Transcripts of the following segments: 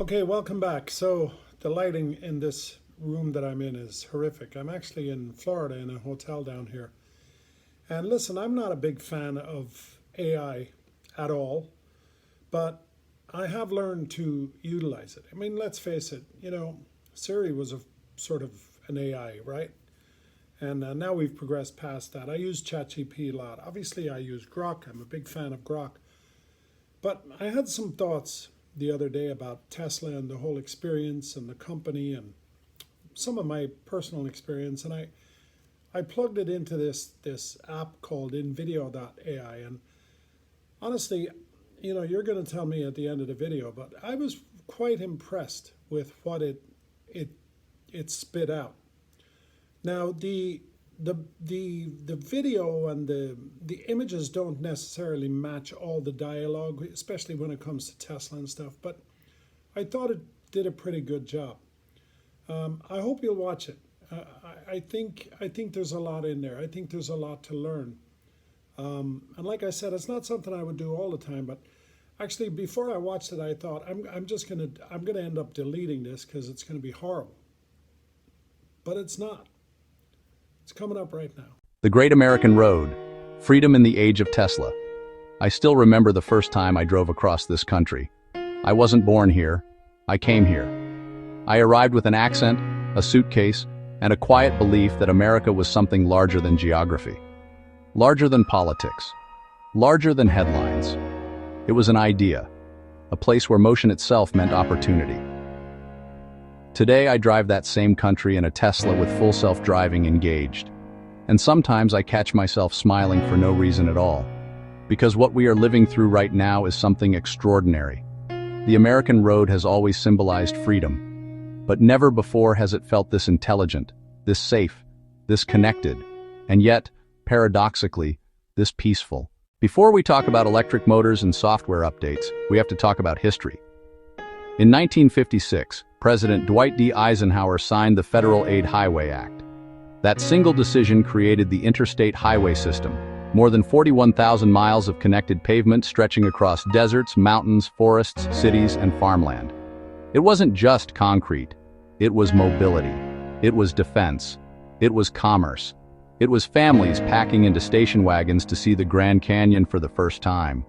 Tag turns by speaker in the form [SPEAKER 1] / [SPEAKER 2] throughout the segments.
[SPEAKER 1] Okay, welcome back. So, the lighting in this room that I'm in is horrific. I'm actually in Florida in a hotel down here. And listen, I'm not a big fan of AI at all, but I have learned to utilize it. I mean, let's face it, Siri was a sort of an AI, right? And now we've progressed past that. I use ChatGPT a lot. Obviously, I use Grok. I'm a big fan of Grok. But I had some thoughts the other day about Tesla and the whole experience and the company and some of my personal experience. And I plugged it into this app called Nvidio.ai. And honestly, you're going to tell me at the end of the video, but I was quite impressed with what it spit out. Now, the video and the images don't necessarily match all the dialogue, especially when it comes to Tesla and stuff, but I thought it did a pretty good job. I hope you'll watch it. I think there's a lot in there. I think there's a lot to learn. And like I said, it's not something I would do all the time, but actually before I watched it, I thought I'm gonna end up deleting this because it's gonna be horrible. But it's not. It's coming up right now.
[SPEAKER 2] The Great American Road, freedom in the age of Tesla. I still remember the first time I drove across this country. I wasn't born here. I came here. I arrived with an accent, a suitcase, and a quiet belief that America was something larger than geography. Larger than politics. Larger than headlines. It was an idea. A place where motion itself meant opportunity. Today I drive that same country in a Tesla with full self-driving engaged. And sometimes I catch myself smiling for no reason at all. Because what we are living through right now is something extraordinary. The American road has always symbolized freedom. But never before has it felt this intelligent, this safe, this connected, and yet, paradoxically, this peaceful. Before we talk about electric motors and software updates, we have to talk about history. In 1956, President Dwight D. Eisenhower signed the Federal Aid Highway Act. That single decision created the interstate highway system, more than 41,000 miles of connected pavement stretching across deserts, mountains, forests, cities, and farmland. It wasn't just concrete. It was mobility. It was defense. It was commerce. It was families packing into station wagons to see the Grand Canyon for the first time.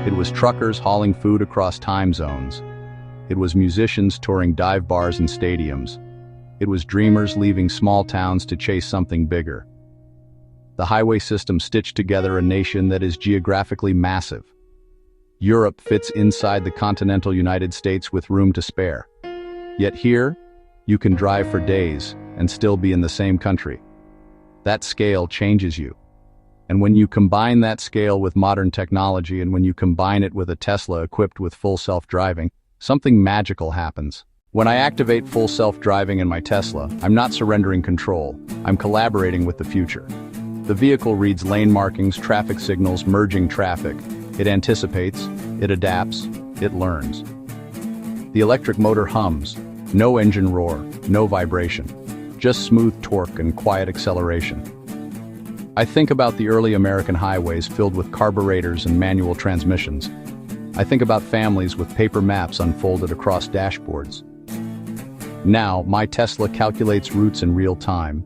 [SPEAKER 2] It was truckers hauling food across time zones. It was musicians touring dive bars and stadiums. It was dreamers leaving small towns to chase something bigger. The highway system stitched together a nation that is geographically massive. Europe fits inside the continental United States with room to spare. Yet here, you can drive for days and still be in the same country. That scale changes you. And when you combine that scale with modern technology and when you combine it with a Tesla equipped with full self-driving, something magical happens. When I activate full self-driving in my Tesla, I'm not surrendering control. I'm collaborating with the future. The vehicle reads lane markings, traffic signals, merging traffic. It anticipates, it adapts, it learns. The electric motor hums. No engine roar, no vibration. Just smooth torque and quiet acceleration. I think about the early American highways filled with carburetors and manual transmissions. I think about families with paper maps unfolded across dashboards. Now, my Tesla calculates routes in real time,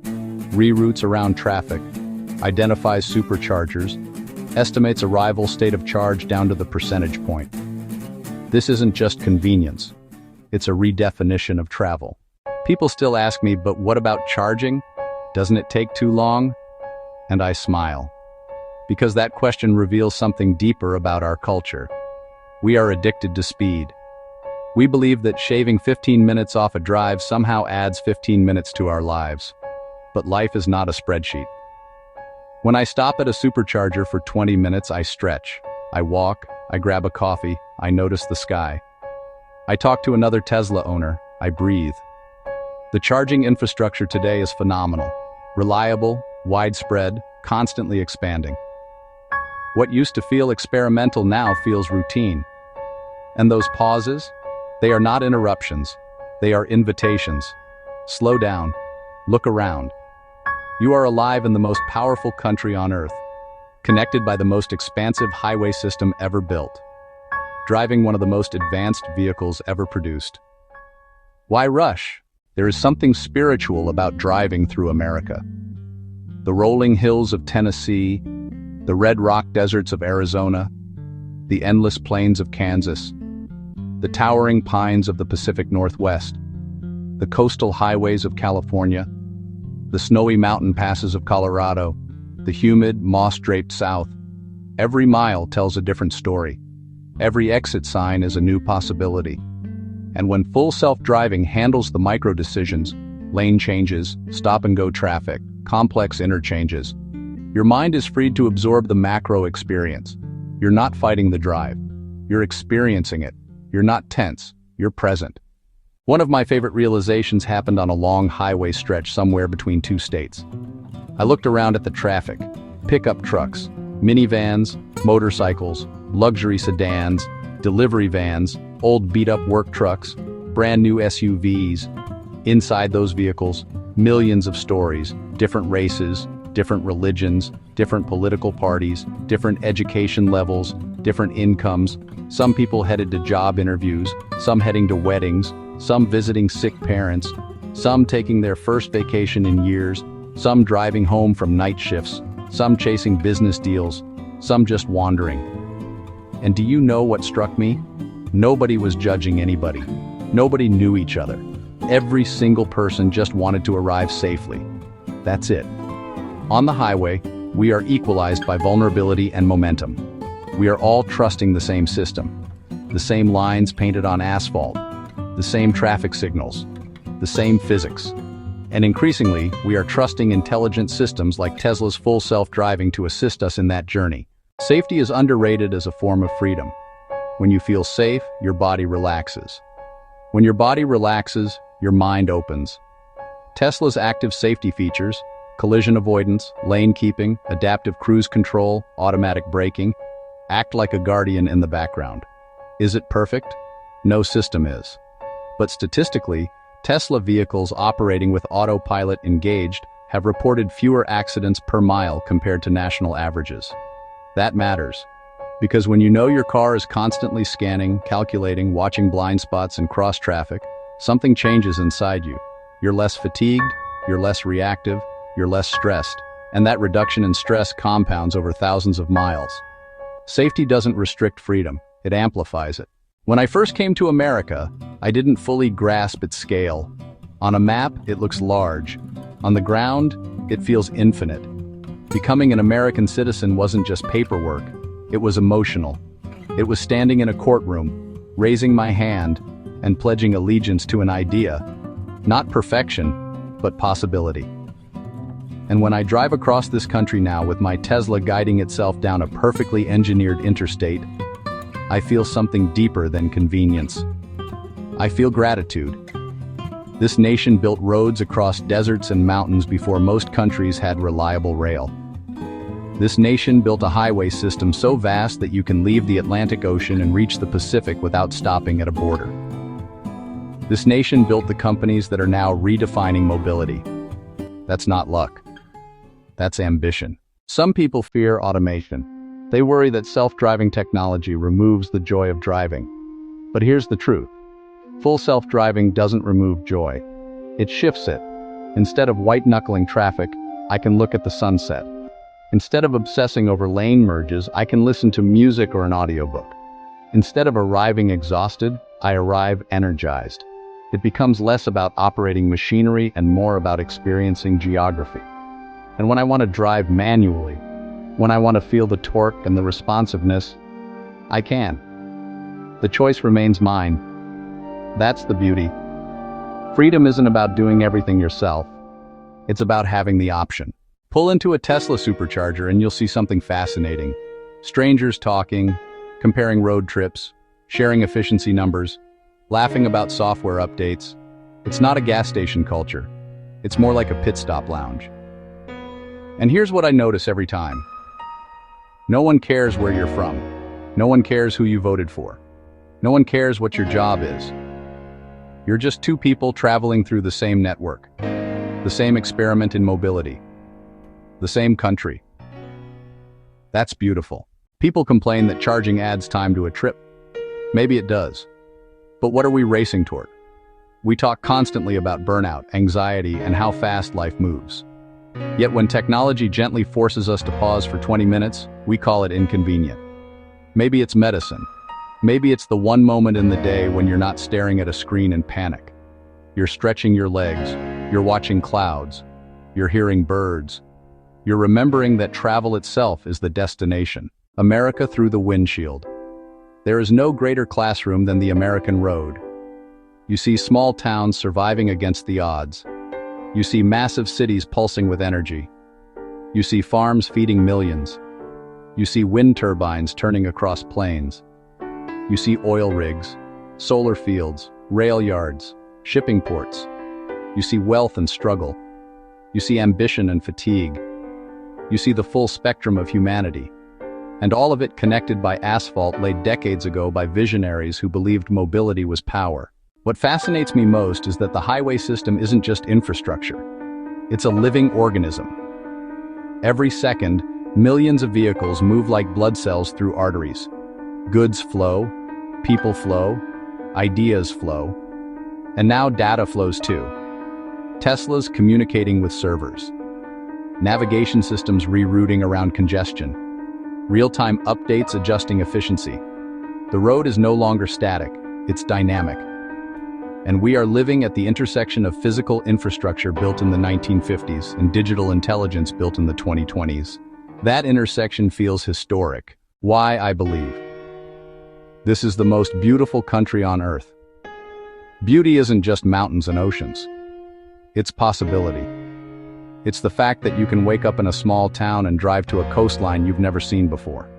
[SPEAKER 2] reroutes around traffic, identifies superchargers, estimates arrival state of charge down to the percentage point. This isn't just convenience. It's a redefinition of travel. People still ask me, but what about charging? Doesn't it take too long? And I smile. Because that question reveals something deeper about our culture. We are addicted to speed. We believe that shaving 15 minutes off a drive somehow adds 15 minutes to our lives. But life is not a spreadsheet. When I stop at a supercharger for 20 minutes, I stretch. I walk, I grab a coffee, I notice the sky. I talk to another Tesla owner, I breathe. The charging infrastructure today is phenomenal. Reliable, widespread, constantly expanding. What used to feel experimental now feels routine. And those pauses? They are not interruptions. They are invitations. Slow down. Look around. You are alive in the most powerful country on Earth, connected by the most expansive highway system ever built, driving one of the most advanced vehicles ever produced. Why rush? There is something spiritual about driving through America. The rolling hills of Tennessee, the red rock deserts of Arizona, the endless plains of Kansas, the towering pines of the Pacific Northwest, the coastal highways of California, the snowy mountain passes of Colorado, the humid, moss-draped South. Every mile tells a different story. Every exit sign is a new possibility. And when full self-driving handles the micro-decisions, lane changes, stop-and-go traffic, complex interchanges, your mind is freed to absorb the macro experience. You're not fighting the drive. You're experiencing it. You're not tense. You're present. One of my favorite realizations happened on a long highway stretch somewhere between two states. I looked around at the traffic. Pickup trucks, minivans, motorcycles, luxury sedans, delivery vans, old beat-up work trucks, brand new SUVs. Inside those vehicles, millions of stories, different races, different religions, different political parties, different education levels, different incomes. Some people headed to job interviews, some heading to weddings, some visiting sick parents, some taking their first vacation in years, some driving home from night shifts, some chasing business deals, some just wandering. And do you know what struck me? Nobody was judging anybody. Nobody knew each other. Every single person just wanted to arrive safely. That's it. On the highway, we are equalized by vulnerability and momentum. We are all trusting the same system, the same lines painted on asphalt, the same traffic signals, the same physics. And increasingly, we are trusting intelligent systems like Tesla's full self-driving to assist us in that journey. Safety is underrated as a form of freedom. When you feel safe, your body relaxes. When your body relaxes, your mind opens. Tesla's active safety features, collision avoidance, lane keeping, adaptive cruise control, automatic braking, act like a guardian in the background. Is it perfect? No system is. But statistically, Tesla vehicles operating with autopilot engaged have reported fewer accidents per mile compared to national averages. That matters, because when you know your car is constantly scanning, calculating, watching blind spots and cross traffic, something changes inside you. You're less fatigued, you're less reactive, you're less stressed, and that reduction in stress compounds over thousands of miles. Safety doesn't restrict freedom, it amplifies it. When I first came to America, I didn't fully grasp its scale. On a map, it looks large. On the ground, it feels infinite. Becoming an American citizen wasn't just paperwork, it was emotional. It was standing in a courtroom, raising my hand, and pledging allegiance to an idea. Not perfection, but possibility. And when I drive across this country now with my Tesla guiding itself down a perfectly engineered interstate, I feel something deeper than convenience. I feel gratitude. This nation built roads across deserts and mountains before most countries had reliable rail. This nation built a highway system so vast that you can leave the Atlantic Ocean and reach the Pacific without stopping at a border. This nation built the companies that are now redefining mobility. That's not luck. That's ambition. Some people fear automation. They worry that self-driving technology removes the joy of driving. But here's the truth. Full self-driving doesn't remove joy. It shifts it. Instead of white-knuckling traffic, I can look at the sunset. Instead of obsessing over lane merges, I can listen to music or an audiobook. Instead of arriving exhausted, I arrive energized. It becomes less about operating machinery and more about experiencing geography. And when I want to drive manually, when I want to feel the torque and the responsiveness, I can. The choice remains mine. That's the beauty. Freedom isn't about doing everything yourself. It's about having the option. Pull into a Tesla supercharger and you'll see something fascinating. Strangers talking, comparing road trips, sharing efficiency numbers, laughing about software updates. It's not a gas station culture. It's more like a pit stop lounge. And here's what I notice every time. No one cares where you're from. No one cares who you voted for. No one cares what your job is. You're just two people traveling through the same network, the same experiment in mobility, the same country. That's beautiful. People complain that charging adds time to a trip. Maybe it does. But what are we racing toward? We talk constantly about burnout, anxiety, and how fast life moves. Yet when technology gently forces us to pause for 20 minutes, we call it inconvenient. Maybe it's medicine. Maybe it's the one moment in the day when you're not staring at a screen in panic. You're stretching your legs, you're watching clouds, you're hearing birds. You're remembering that travel itself is the destination. America through the windshield. There is no greater classroom than the American road. You see small towns surviving against the odds. You see massive cities pulsing with energy. You see farms feeding millions. You see wind turbines turning across plains. You see oil rigs, solar fields, rail yards, shipping ports. You see wealth and struggle. You see ambition and fatigue. You see the full spectrum of humanity. And all of it connected by asphalt laid decades ago by visionaries who believed mobility was power. What fascinates me most is that the highway system isn't just infrastructure. It's a living organism. Every second, millions of vehicles move like blood cells through arteries. Goods flow, people flow, ideas flow, and now data flows too. Tesla's communicating with servers. Navigation systems rerouting around congestion. Real-time updates adjusting efficiency. The road is no longer static, it's dynamic. And we are living at the intersection of physical infrastructure built in the 1950s and digital intelligence built in the 2020s. That intersection feels historic. Why, I believe. This is the most beautiful country on earth. Beauty isn't just mountains and oceans. It's possibility. It's the fact that you can wake up in a small town and drive to a coastline you've never seen before.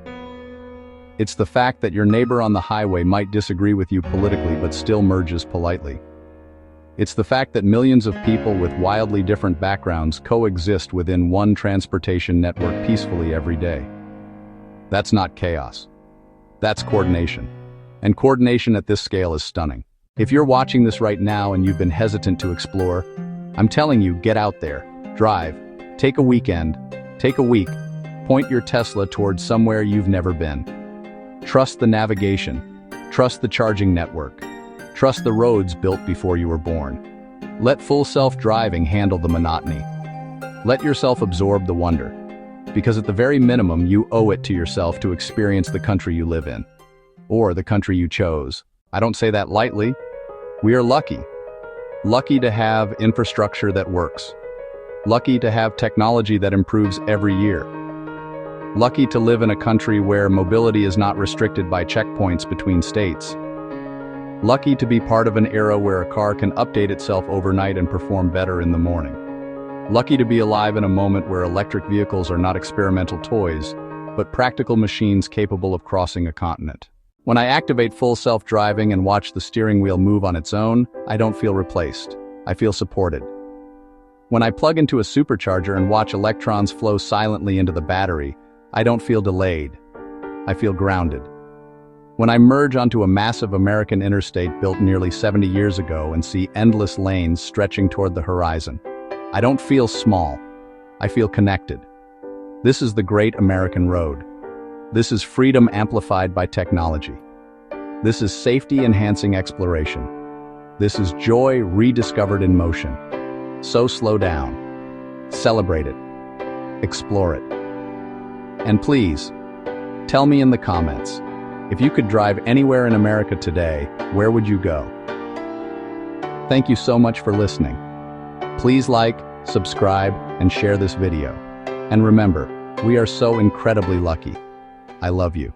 [SPEAKER 2] It's the fact that your neighbor on the highway might disagree with you politically but still merges politely. It's the fact that millions of people with wildly different backgrounds coexist within one transportation network peacefully every day. That's not chaos. That's coordination. And coordination at this scale is stunning. If you're watching this right now and you've been hesitant to explore, I'm telling you, get out there. Drive, take a weekend, take a week, point your Tesla towards somewhere you've never been. Trust the navigation, trust the charging network, trust the roads built before you were born. Let full self-driving handle the monotony. Let yourself absorb the wonder, because at the very minimum you owe it to yourself to experience the country you live in, or the country you chose. I don't say that lightly. We are lucky. Lucky to have infrastructure that works. Lucky to have technology that improves every year. Lucky to live in a country where mobility is not restricted by checkpoints between states. Lucky to be part of an era where a car can update itself overnight and perform better in the morning. Lucky to be alive in a moment where electric vehicles are not experimental toys, but practical machines capable of crossing a continent. When I activate full self-driving and watch the steering wheel move on its own, I don't feel replaced. I feel supported. When I plug into a supercharger and watch electrons flow silently into the battery, I don't feel delayed. I feel grounded. When I merge onto a massive American interstate built nearly 70 years ago and see endless lanes stretching toward the horizon, I don't feel small. I feel connected. This is the great American road. This is freedom amplified by technology. This is safety-enhancing exploration. This is joy rediscovered in motion. So slow down, celebrate it, explore it. And please, tell me in the comments, if you could drive anywhere in America today, where would you go? Thank you so much for listening. Please like, subscribe, and share this video. And remember, we are so incredibly lucky. I love you.